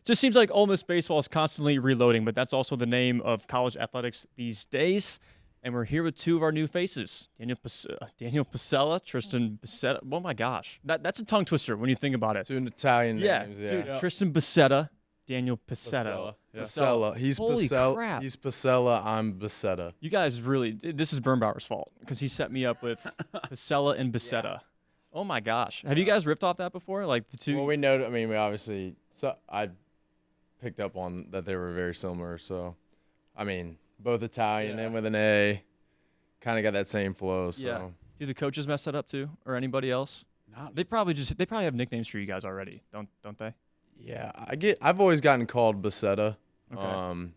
Just seems like Ole Miss baseball is constantly reloading, but that's also the name of college athletics these days. And we're here with two of our new faces, Daniel Pacella, Tristan Bissetta. Oh my gosh, that's a tongue twister when you think about it. Two Italian names, dude, yeah. Tristan Bissetta, Daniel Pacetta. Pacella. He's Holy Pacella. crap. He's Pacella. I'm Bissetta. You guys really, this is Birnbauer's fault because he set me up with Pacella and Bissetta. Yeah. Oh my gosh, have you guys riffed off that before? Like the two? Well, we know. I mean, we obviously. So I picked up on that they were very similar. So, I mean, both Italian and with an A, kind of got that same flow. So. Yeah. Do the coaches mess that up too, or anybody else? No. They probably have nicknames for you guys already, don't they? Yeah, I've always gotten called Bissetta. Okay.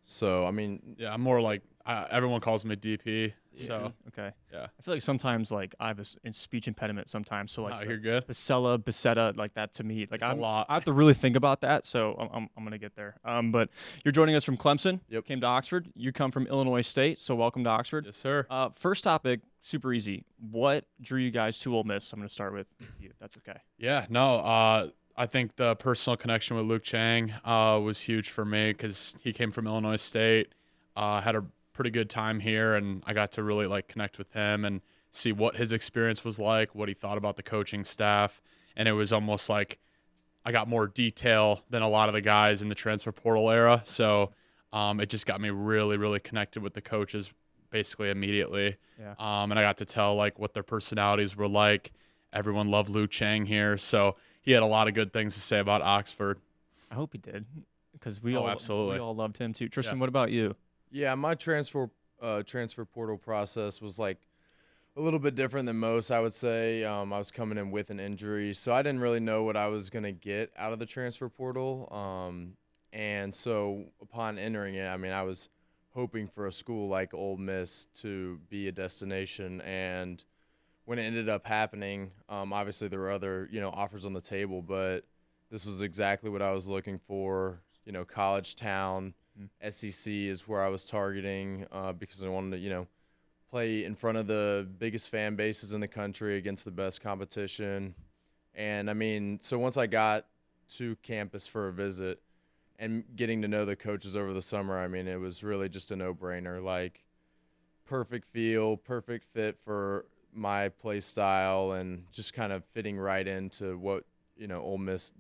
So I mean, yeah, I'm more like everyone calls me DP. So okay. Yeah. I feel like sometimes like I have a speech impediment sometimes. So like you're good. Pacella, Bissetta, like that to me, like a lot. I have to really think about that. So I'm gonna get there. But you're joining us from Clemson. Yep. Came to Oxford. You come from Illinois State. So welcome to Oxford. Yes, sir. First topic, super easy. What drew you guys to Ole Miss? I'm gonna start with you. That's okay. Yeah. No. I think the personal connection with Luke Chang was huge for me because he came from Illinois State, had a pretty good time here, and I got to really like connect with him and see what his experience was like, what he thought about the coaching staff, and it was almost like I got more detail than a lot of the guys in the transfer portal era. So it just got me really, really connected with the coaches basically immediately. Yeah. And I got to tell like what their personalities were like. Everyone loved Luke Chang here, so he had a lot of good things to say about Oxford. I hope he did, because we absolutely all loved him too. Tristan, what about you? Yeah, my transfer portal process was like a little bit different than most, I would say. I was coming in with an injury, so I didn't really know what I was going to get out of the transfer portal. And so upon entering it, I mean, I was hoping for a school like Ole Miss to be a destination. And when it ended up happening, obviously there were other, offers on the table, but this was exactly what I was looking for. College town. SEC is where I was targeting because I wanted to, play in front of the biggest fan bases in the country against the best competition. And, I mean, so once I got to campus for a visit and getting to know the coaches over the summer, I mean, it was really just a no-brainer. Like, perfect feel, perfect fit for my play style, and just kind of fitting right into what, the Ole Miss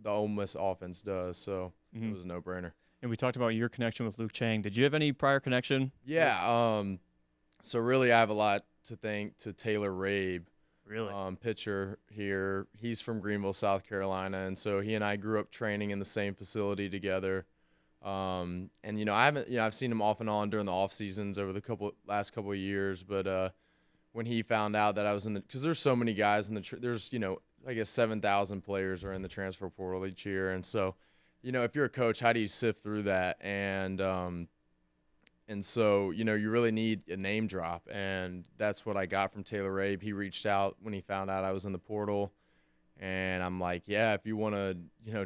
offense does. So it was a no-brainer. And we talked about your connection with Luke Chang. Did you have any prior connection? Yeah. So really, I have a lot to thank to Taylor Rabe, really, pitcher here. He's from Greenville, South Carolina, and so he and I grew up training in the same facility together. And I've seen him off and on during the off seasons over the last couple of years. But when he found out that I was because there's so many guys in there's I guess 7,000 players are in the transfer portal each year, and so. If you're a coach, how do you sift through that? And so, you really need a name drop. And that's what I got from Taylor Rabe. He reached out when he found out I was in the portal. And I'm like, yeah, if you want to,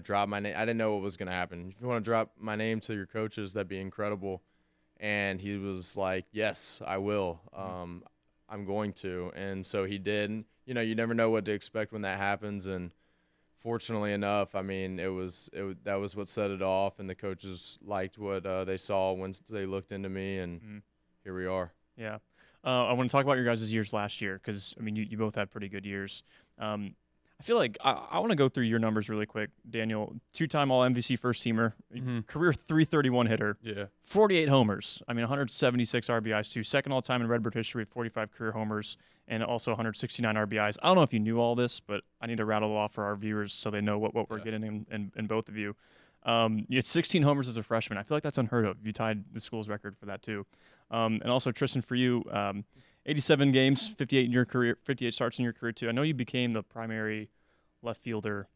drop my name. I didn't know what was going to happen. If you want to drop my name to your coaches, that'd be incredible. And he was like, yes, I will. I'm going to. And so he did. You never know what to expect when that happens. And fortunately enough, I mean, that was what set it off, and the coaches liked what they saw once they looked into me, and here we are. Yeah. I want to talk about your guys' years last year because, I mean, you both had pretty good years. I feel like I want to go through your numbers really quick. Daniel, 2-time All-MVC first-teamer, career .331 hitter, 48 homers. I mean, 176 RBIs, too. Second all-time in Redbird history with 45 career homers and also 169 RBIs. I don't know if you knew all this, but I need to rattle it off for our viewers so they know what we're getting in both of you. You had 16 homers as a freshman. I feel like that's unheard of. You tied the school's record for that, too. And also, Tristan, for you, 87 games, 58 in your career, 58 starts in your career too. I know you became the primary left fielder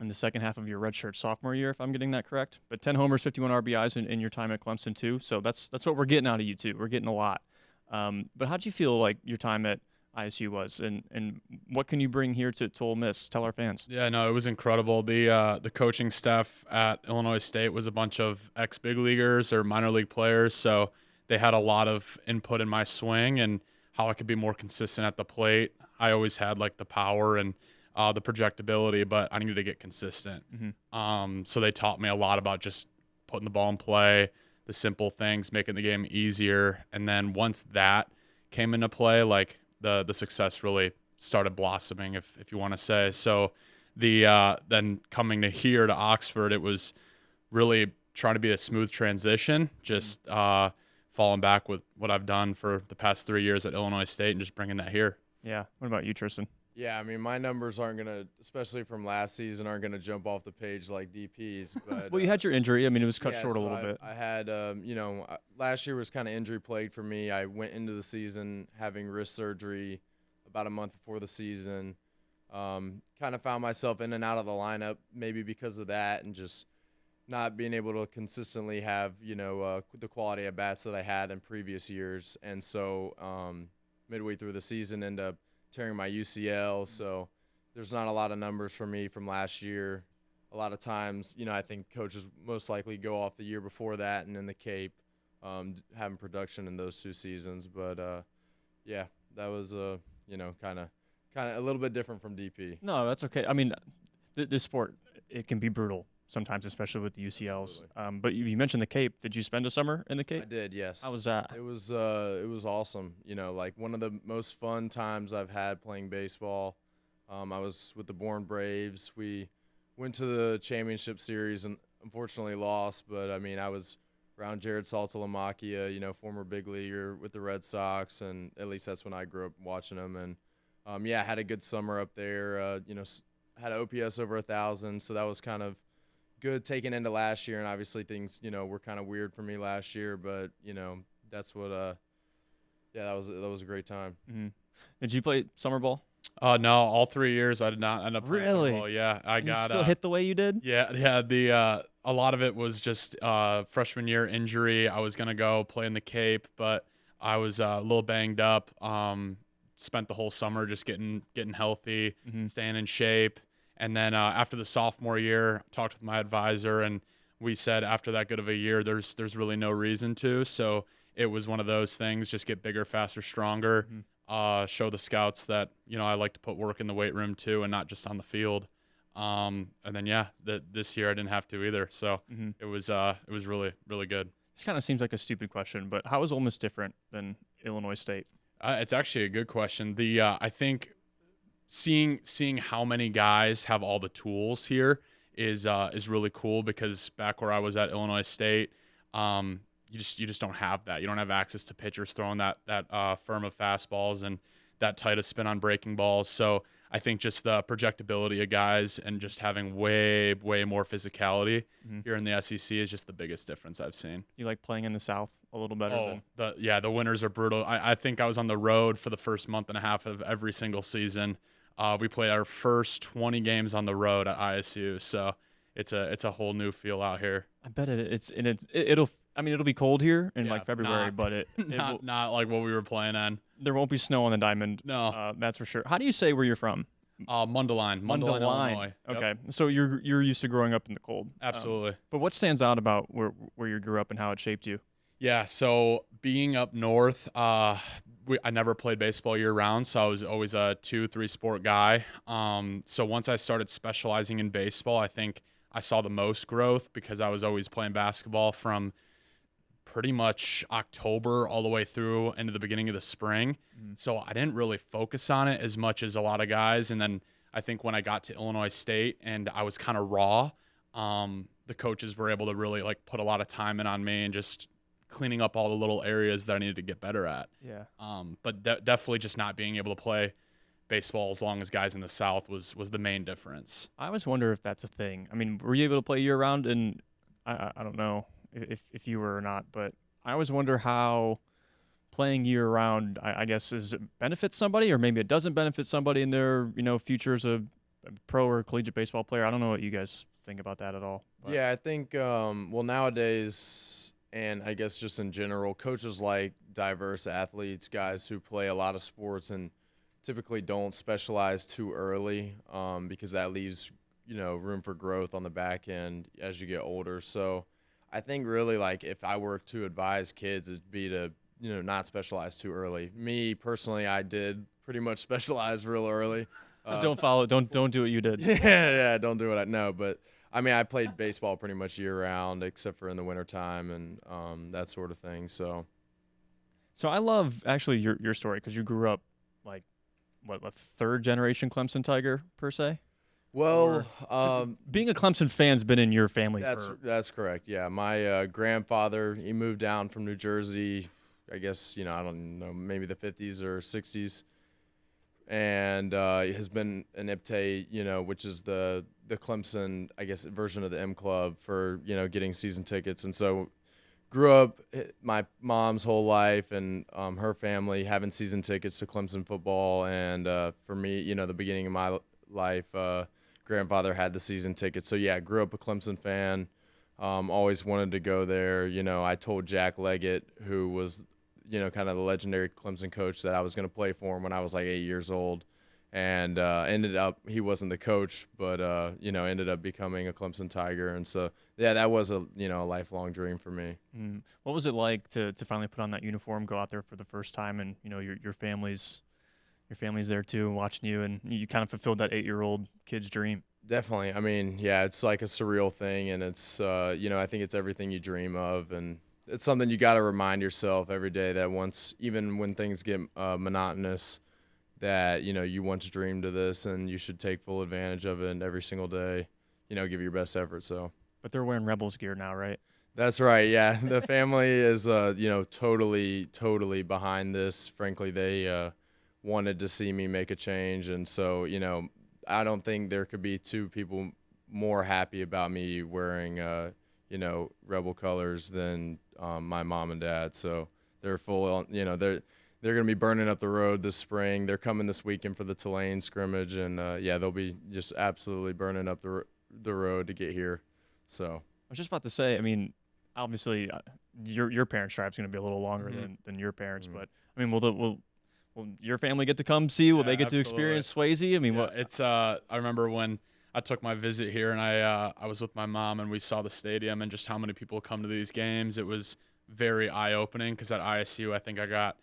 in the second half of your redshirt sophomore year, if I'm getting that correct. But 10 homers, 51 RBIs in your time at Clemson too. So that's what we're getting out of you too. We're getting a lot. But how'd you feel like your time at ISU was, and what can you bring here to Ole Miss? Tell our fans. Yeah, no, it was incredible. The coaching staff at Illinois State was a bunch of ex-big leaguers or minor league players, so they had a lot of input in my swing and how I could be more consistent at the plate. I always had like the power and the projectability, but I needed to get consistent. So they taught me a lot about just putting the ball in play, the simple things, making the game easier. And then once that came into play, like the success really started blossoming, if you want to say. So then coming to here to Oxford, it was really trying to be a smooth transition, just falling back with what I've done for the past 3 years at Illinois State and just bringing that here. Yeah. What about you, Tristan? Yeah, I mean, my numbers aren't going to, especially from last season, aren't going to jump off the page like DP's. But Well, you had your injury. I mean, it was cut yeah, short a so little bit. I had, last year was kind of injury plagued for me. I went into the season having wrist surgery about a month before the season. Kind of found myself in and out of the lineup, maybe because of that, and just not being able to consistently have, the quality of bats that I had in previous years. And so midway through the season, ended up tearing my UCL. So there's not a lot of numbers for me from last year. A lot of times, I think coaches most likely go off the year before that and in the Cape, having production in those 2 seasons. But, yeah, that was, kind of a little bit different from DP. No, that's okay. I mean, this sport, it can be brutal sometimes, especially with the UCLs. But you mentioned the Cape. Did you spend a summer in the Cape? I did, yes. How was that? It was awesome. Like one of the most fun times I've had playing baseball. I was with the Bourne Braves. We went to the championship series and unfortunately lost. But I mean, I was around Jared Saltalamacchia, former big leaguer with the Red Sox, and at least that's when I grew up watching them. And I had a good summer up there. Had an OPS over 1,000, so that was kind of good taking into last year. And obviously things, were kind of weird for me last year, but that's what. That was a great time. Mm-hmm. Did you play summer ball? No, all 3 years I did not end up playing summer Really? ball. Yeah, I And got you still hit the way you did? Yeah. A lot of it was just freshman year injury. I was gonna go play in the Cape, but I was a little banged up. Spent the whole summer just getting healthy, staying in shape, and then after the sophomore year, talked with my advisor, and we said after that good of a year, there's really no reason to. So it was one of those things: just get bigger, faster, stronger. Show the scouts that I like to put work in the weight room too, and not just on the field. And then this year I didn't have to either, so it was really, really good. This kind of seems like a stupid question, but how is Ole Miss different than Illinois State? It's actually a good question. I think seeing how many guys have all the tools here is really cool, because back where I was at Illinois State, you just don't have that. You don't have access to pitchers throwing that firm of fastballs and that tight of spin on breaking balls. So I think just the projectability of guys and just having way more physicality here in the SEC is just the biggest difference I've seen. You like playing in the South a little better? The winters are brutal. I think I was on the road for the first month and a half of every single season. We played our first 20 games on the road at ISU, so it's a whole new feel out here. I bet it'll be cold here in like February, but it not like what we were playing on. There won't be snow on the diamond. No, that's for sure. How do you say where you're from? Mundelein, Illinois. Okay, Yep. So you're used to growing up in the cold. Absolutely. But what stands out about where you grew up and how it shaped you? Yeah, so being up north, I never played baseball year round, so I was always a 2-3 sport guy. So once I started specializing in baseball, I think I saw the most growth, because I was always playing basketball from pretty much October all the way through into the beginning of the spring. So I didn't really focus on it as much as a lot of guys. And then I think when I got to Illinois State and I was kind of raw, the coaches were able to really put a lot of time in on me and just cleaning up all the little areas that I needed to get better at. Yeah. But definitely just not being able to play baseball as long as guys in the South was the main difference. I always wonder if that's a thing. I mean, were you able to play year round? And I don't know if you were or not, but I always wonder how playing year round, I guess, benefits somebody, or maybe it doesn't benefit somebody in their future as a pro or collegiate baseball player. I don't know what you guys think about that at all. But. Yeah, I think nowadays, and I guess just in general, coaches like diverse athletes, guys who play a lot of sports and typically don't specialize too early, because that leaves room for growth on the back end as you get older. So I think really, if I were to advise kids, it'd be to not specialize too early. Me personally, I did pretty much specialize real early. Don't follow. Don't do what you did. Yeah, don't do what I know. But I mean, I played baseball pretty much year round, except for in the wintertime and that sort of thing. So I love actually your story because you grew up like what, a third generation Clemson Tiger per se. well, Being a Clemson fan's been in your family that's correct. Yeah, my grandfather, he moved down from New Jersey. I guess I don't know, maybe the 50s or 60s, and has been an IPTAY, which is the Clemson, I guess, version of the M Club for getting season tickets. And so grew up my mom's whole life and her family having season tickets to Clemson football, and for me, the beginning of my life, grandfather had the season tickets. So yeah, grew up a Clemson fan. Always wanted to go there. I told Jack Leggett, who was kind of the legendary Clemson coach, that I was going to play for him when I was like 8 years old, and ended up, he wasn't the coach, but ended up becoming a Clemson Tiger. And so yeah, that was a a lifelong dream for me. What was it like to finally put on that uniform, go out there for the first time, and your family's there too, watching you, and you kind of fulfilled that 8-year-old kid's dream? Definitely. I mean, yeah, it's like a surreal thing, and it's I think it's everything you dream of, and it's something you got to remind yourself every day that even when things get monotonous, that you once dreamed of this, and you should take full advantage of it, and every single day, give your best effort. So. But they're wearing Rebels gear now, right? That's right. Yeah, the family is totally behind this. Frankly, they wanted to see me make a change, and so I don't think there could be two people more happy about me wearing Rebel colors than my mom and dad. So they're full on, they're going to be burning up the road this spring. They're coming this weekend for the Tulane scrimmage, and yeah, they'll be just absolutely burning up the road to get here. So I was just about to say, I mean, obviously your parents' drive's going to be a little longer than your parents, but I mean, will your family get to come see? Will they get to experience Swayze? I mean, what? It's I remember when I took my visit here, and I was with my mom, and we saw the stadium and just how many people come to these games. It was very eye-opening because at ISU, I think I got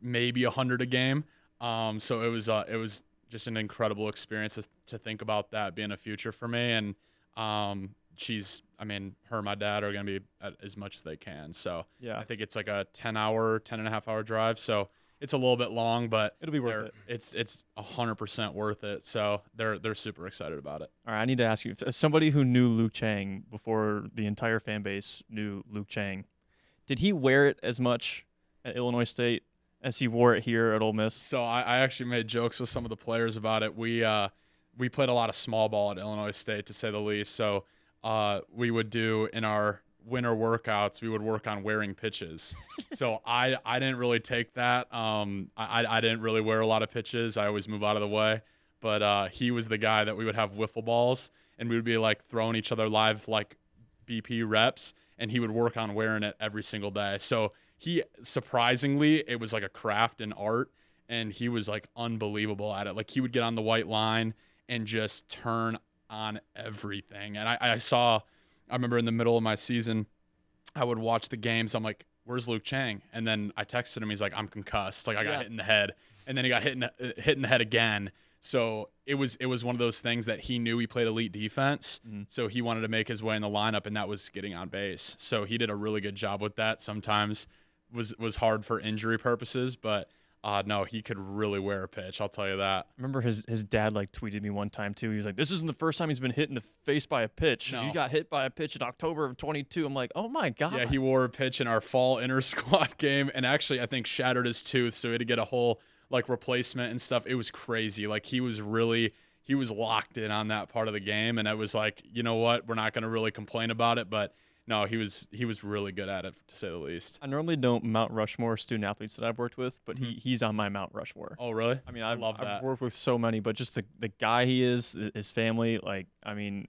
maybe 100 a game. So it was just an incredible experience to think about that being a future for me. And her and my dad are going to be at as much as they can. So yeah, I think it's like a 10.5 hour drive. So it's a little bit long, but it'll be worth it. It's 100% worth it. So they're super excited about it. All right, I need to ask you, as somebody who knew Luke Chang before the entire fan base knew Luke Chang, did he wear it as much at Illinois State as he wore it here at Ole Miss? So I actually made jokes with some of the players about it. We played a lot of small ball at Illinois State, to say the least. So we would do in our winter workouts, we would work on wearing pitches. So I didn't really take that. I didn't really wear a lot of pitches. I always move out of the way. But he was the guy that we would have wiffle balls, and we would be like throwing each other live like BP reps, and he would work on wearing it every single day. So he, surprisingly, it was like a craft and art, and he was like unbelievable at it. Like he would get on the white line and just turn on everything. And I remember in the middle of my season, I would watch the games. I'm like, where's Luke Chang? And then I texted him. He's like, I'm concussed. Like I got hit in the head. And then he got hit in the head again. So it was one of those things that he knew he played elite defense. So he wanted to make his way in the lineup, and that was getting on base. So he did a really good job with that. Sometimes was hard for injury purposes, but no, he could really wear a pitch. I'll tell you that. I remember his dad like tweeted me one time too. He was like, "This isn't the first time he's been hit in the face by a pitch. No. You got hit by a pitch in October of 22." I'm like, "Oh my god!" Yeah, he wore a pitch in our fall inter squad game, and actually, I think shattered his tooth, so he had to get a whole like replacement and stuff. It was crazy. Like he was locked in on that part of the game, and I was like, you know what? We're not going to really complain about it, but. No, he was really good at it, to say the least. I normally don't Mount Rushmore student athletes that I've worked with, but he's on my Mount Rushmore. Oh, really? I mean, I love that. I've worked with so many, but just the guy he is, his family, like, I mean,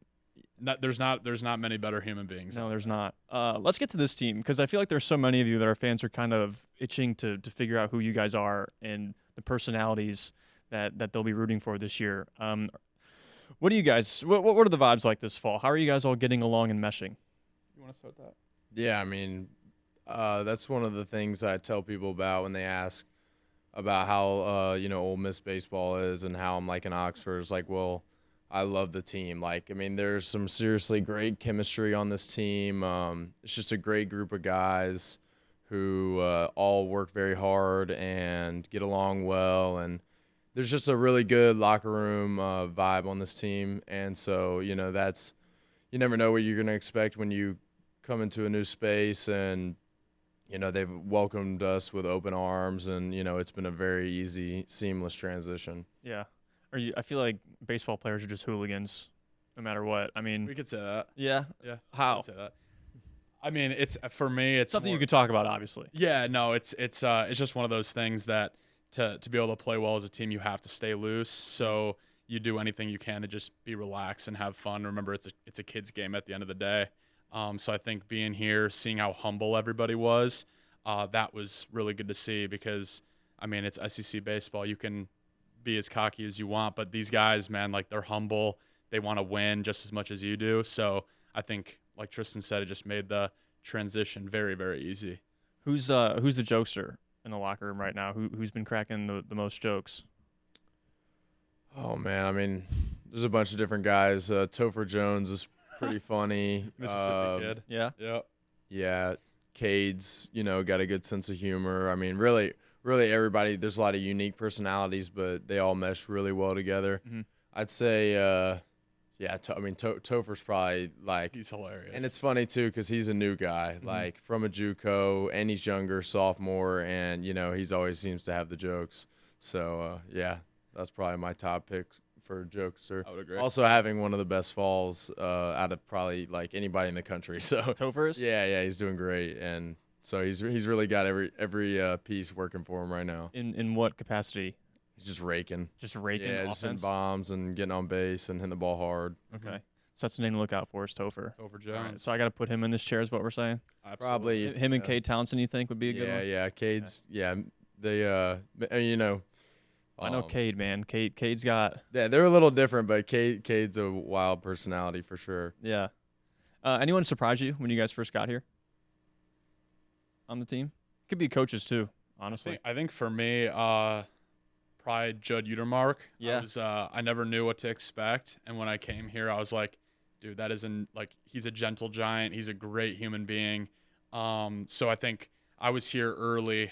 there's not many better human beings. No, there's not. Let's get to this team, because I feel like there's so many of you that our fans are kind of itching to figure out who you guys are and the personalities that they'll be rooting for this year. What do you guys? What are the vibes like this fall? How are you guys all getting along and meshing? Want to start that? Yeah, I mean, that's one of the things I tell people about when they ask, about how Ole Miss baseball is and how I'm like in Oxford. It's like, well, I love the team. Like, I mean, there's some seriously great chemistry on this team. It's just a great group of guys who all work very hard and get along well, and there's just a really good locker room vibe on this team. And so, you never know what you're going to expect when you come into a new space, and they've welcomed us with open arms, and it's been a very easy, seamless transition. Yeah. I feel like baseball players are just hooligans no matter what. I mean, We could say that. yeah. Yeah. How? We could say that. I mean, it's for me. It's Something more, you could talk about, obviously. Yeah. No. It's just one of those things that to be able to play well as a team, you have to stay loose. So you do anything you can to just be relaxed and have fun. Remember, it's a kid's game at the end of the day. So I think being here, seeing how humble everybody was, that was really good to see, because, I mean, it's SEC baseball. You can be as cocky as you want, but these guys, man, like, they're humble. They want to win just as much as you do. So I think, like Tristan said, it just made the transition very, very easy. Who's the jokester in the locker room right now? Who's been cracking the most jokes? Oh, man, I mean, there's a bunch of different guys. Topher Jones is pretty funny. Mississippi kid. Yeah. Yep. Yeah, Cade's, got a good sense of humor. I mean, really everybody, there's a lot of unique personalities, but they all mesh really well together. Mm-hmm. I'd say, Topher's probably like, He's hilarious. and it's funny too, because he's a new guy, like from a JUCO, and he's younger, sophomore, and he's always seems to have the jokes. So that's probably my top pick for jokester. I would agree. Also having one of the best falls out of probably like anybody in the country. So Topher is? yeah, he's doing great, and so he's really got every piece working for him right now. In what capacity? He's just raking. Just raking Yeah, just hitting offense? bombs and getting on base and hitting the ball hard. Okay. So that's the name to look out for, is Topher. Topher All Jones. right, so I got to put him in this chair, is what we're saying? Absolutely. Probably Him and Cade Townsend, you think, would be a good one? Yeah, Cade's they I know Cade, man. Cade's got they're a little different, but Cade's a wild personality for sure. yeah. Anyone surprise you when you guys first got here on the team? Could be coaches too, honestly. I think for me, probably Judd Utermark. Yeah. I never knew what to expect, and when I came here, I was like, dude, that isn't like, he's a gentle giant. He's a great human being. So I think I was here early,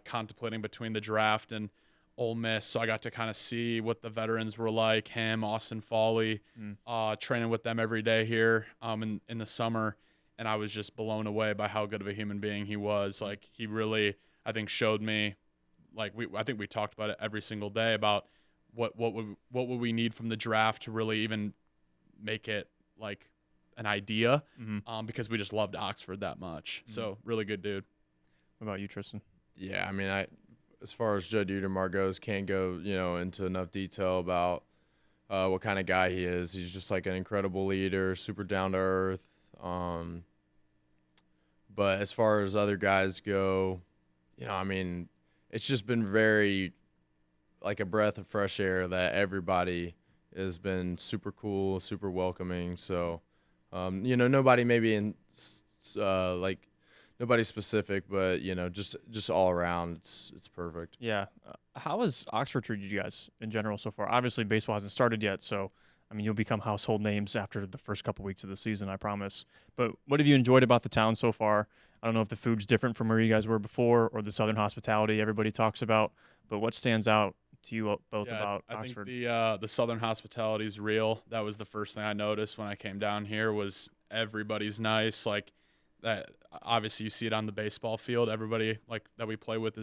contemplating between the draft and Ole Miss, so I got to kind of see what the veterans were like. Him, Austin Foley, training with them every day here in the summer, and I was just blown away by how good of a human being he was. Like, he really, I think, showed me, like, I think we talked about it every single day about what would we need from the draft to really even make it like an idea, because we just loved Oxford that much. So really good dude. What about you, Tristan? Yeah, I mean, as far as Judd Utermark goes, can't go into enough detail about what kind of guy he is. He's just like an incredible leader, super down to earth. But as far as other guys go, I mean, it's just been very like a breath of fresh air that everybody has been super cool, super welcoming. So, nobody maybe in like nobody specific, but just all around, it's perfect. Yeah. How has Oxford treated you guys in general so far? Obviously, baseball hasn't started yet, so I mean, you'll become household names after the first couple weeks of the season, I promise. But what have you enjoyed about the town so far? I don't know if the food's different from where you guys were before, or the Southern hospitality everybody talks about, but what stands out to you both about Oxford? I think the Southern hospitality is real. That was the first thing I noticed when I came down here, was everybody's nice. Like, that, obviously you see it on the baseball field. Everybody like that we play with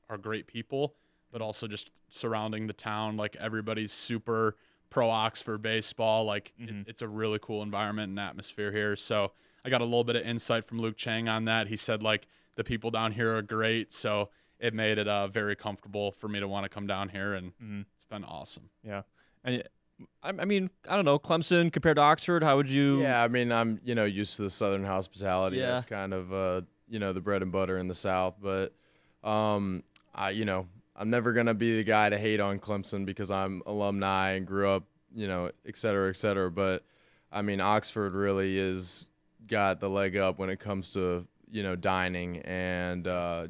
are great people, but also just surrounding the town, like, everybody's super pro Oxford baseball. Like, it's a really cool environment and atmosphere here. So I got a little bit of insight from Luke Chang on that. He said, like, the people down here are great. So it made it very comfortable for me to want to come down here, and it's been awesome. Yeah. And I mean, I don't know, Clemson compared to Oxford, how would you? Yeah, I mean, I'm used to the Southern hospitality. Yeah. That's kind of the bread and butter in the South. But I'm never gonna be the guy to hate on Clemson because I'm alumni and grew up, et cetera, et cetera. But I mean, Oxford really is got the leg up when it comes to dining and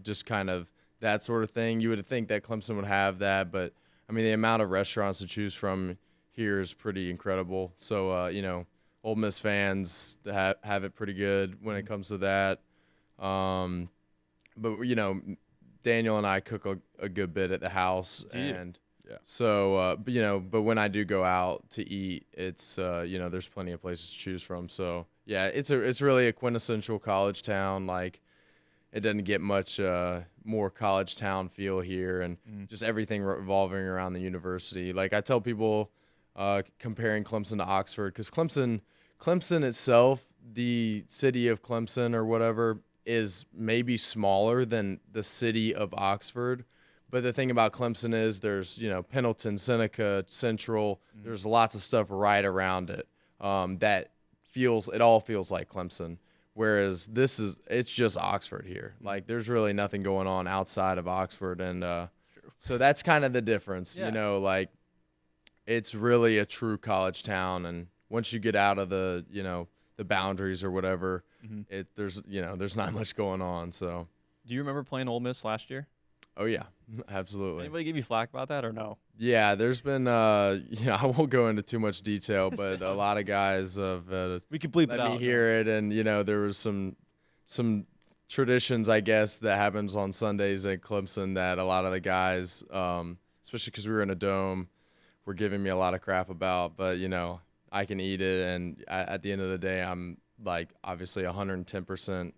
just kind of that sort of thing. You would think that Clemson would have that, but I mean, the amount of restaurants to choose from here is pretty incredible. So, Ole Miss fans have it pretty good when it comes to that. But Daniel and I cook a good bit at the house, and yeah. So, but when I do go out to eat, it's there's plenty of places to choose from. So yeah, it's really a quintessential college town. Like, it doesn't get much more college town feel here, and just everything revolving around the university. Like, I tell people, comparing Clemson to Oxford, because Clemson itself, the city of Clemson or whatever, is maybe smaller than the city of Oxford. But the thing about Clemson is there's, Pendleton, Seneca, Central. There's lots of stuff right around it it all feels like Clemson. Whereas it's just Oxford here. Like, there's really nothing going on outside of Oxford. And so that's kind of the difference, like, it's really a true college town. And once you get out of the boundaries or whatever, there's not much going on. So, do you remember playing Ole Miss last year? Oh yeah, absolutely. Anybody give you flack about that or no? Yeah, there's been I won't go into too much detail, but a lot of guys have we could bleep it let out. me hear it, and there was some traditions, I guess, that happens on Sundays at Clemson that a lot of the guys, especially because we were in a dome, were giving me a lot of crap about. But I can eat it, and at the end of the day, I'm like obviously 110%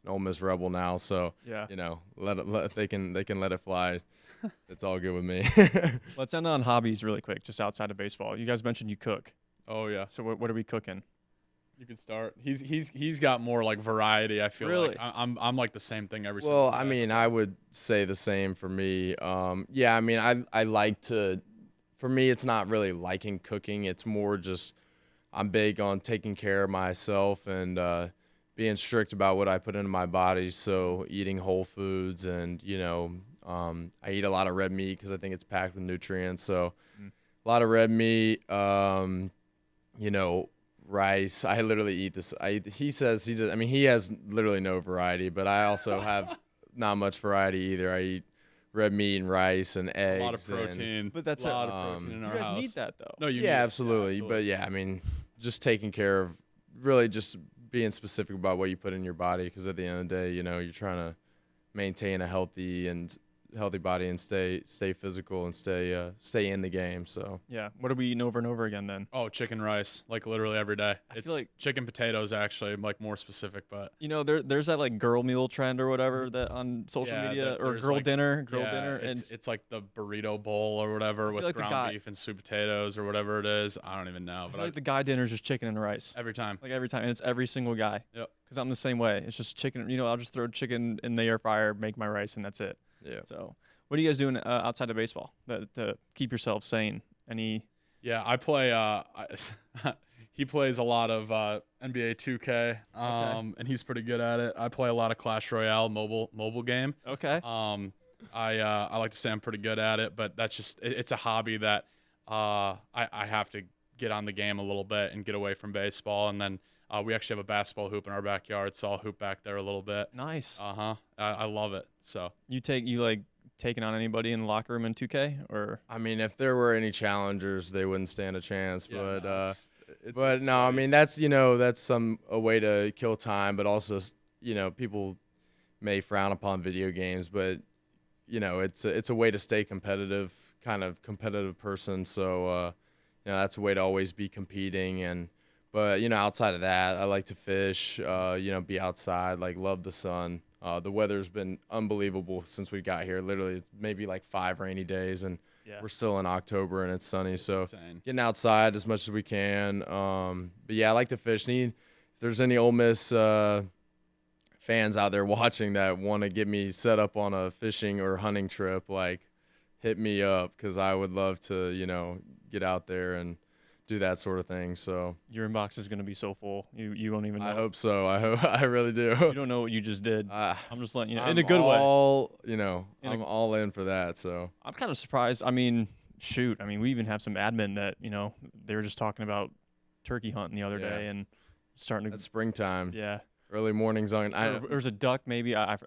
an Ole Miss Rebel now, so yeah, they can let it fly. It's all good with me. Let's end on hobbies really quick, just outside of baseball. You guys mentioned you cook. Oh yeah. So what are we cooking? You can start. He's got more like variety. I feel really? like I'm like the same thing every. Well, single day. I mean, I would say the same for me. Yeah, I mean, I like to. For me, it's not really liking cooking. It's more just I'm big on taking care of myself and being strict about what I put into my body. So eating whole foods and, I eat a lot of red meat because I think it's packed with nutrients. So a lot of red meat, rice. I literally eat this. He says he does. I mean, he has literally no variety, but I also have not much variety either. I eat red meat and rice and eggs. A lot of protein. But that's a lot of protein in our house. You guys need that though. No, you yeah, need it. absolutely. Yeah, But yeah, I mean, just taking care of, really just being specific about what you put in your body, because at the end of the day, you're trying to maintain a healthy body and stay physical and stay in the game. So yeah, what are we eating over and over again then? Oh, chicken rice, like literally every day. I feel like chicken potatoes actually, like more specific, but there's that like girl meal trend or whatever that on social media, or girl like, dinner, and it's like the burrito bowl or whatever with like ground beef and sweet potatoes or whatever it is. I don't even know, I feel like the guy dinner is just chicken and rice every time, and it's every single guy. Yep. Because I'm the same way. It's just chicken. I'll just throw chicken in the air fryer, make my rice, and that's it. yeah. So, what are you guys doing outside of baseball to keep yourself sane? Any? Yeah, I play. He plays a lot of NBA 2K, and he's pretty good at it. I play a lot of Clash Royale mobile game. Okay. I like to say I'm pretty good at it, but that's just it's a hobby that I have to get on the game a little bit and get away from baseball, and then we actually have a basketball hoop in our backyard, so I'll hoop back there a little bit. Nice. I love it. So you like taking on anybody in the locker room in 2K, or? I mean, if there were any challengers, they wouldn't stand a chance. Yeah, but no, I mean, that's a way to kill time, but also people may frown upon video games, but it's a way to stay competitive, kind of competitive person. So that's a way to always be competing. But outside of that, I like to fish, be outside, like love the sun. The weather's been unbelievable since we got here. Literally, maybe like 5 rainy days, and we're still in October and it's sunny. So getting outside as much as we can. But yeah, I like to fish. If there's any Ole Miss fans out there watching that want to get me set up on a fishing or hunting trip, like, hit me up, because I would love to, get out there and do that sort of thing. So your inbox is going to be so full. You won't even know. I hope so. I really do. You don't know what you just did. I'm just letting you know. I'm in a good way. I'm all in for that. So I'm kind of surprised. I mean, we even have some admin that, they were just talking about turkey hunting the other day and starting to. It's springtime. Yeah. Early mornings on. There's a duck maybe. I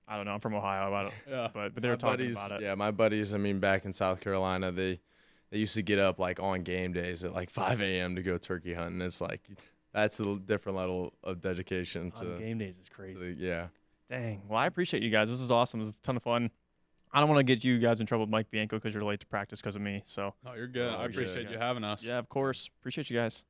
I don't know. I'm from Ohio. I don't. Yeah. But they were My talking buddies, about it. yeah, my buddies. I mean, back in South Carolina, they used to get up like on game days at like 5 a.m. to go turkey hunting. It's like that's a different level of dedication On game days is crazy. yeah. Dang. Well, I appreciate you guys. This is awesome. This is a ton of fun. I don't want to get you guys in trouble with Mike Bianco because you're late to practice because of me. So No, you're good. Oh, I you're appreciate good. you having us. yeah, of course. Appreciate you guys.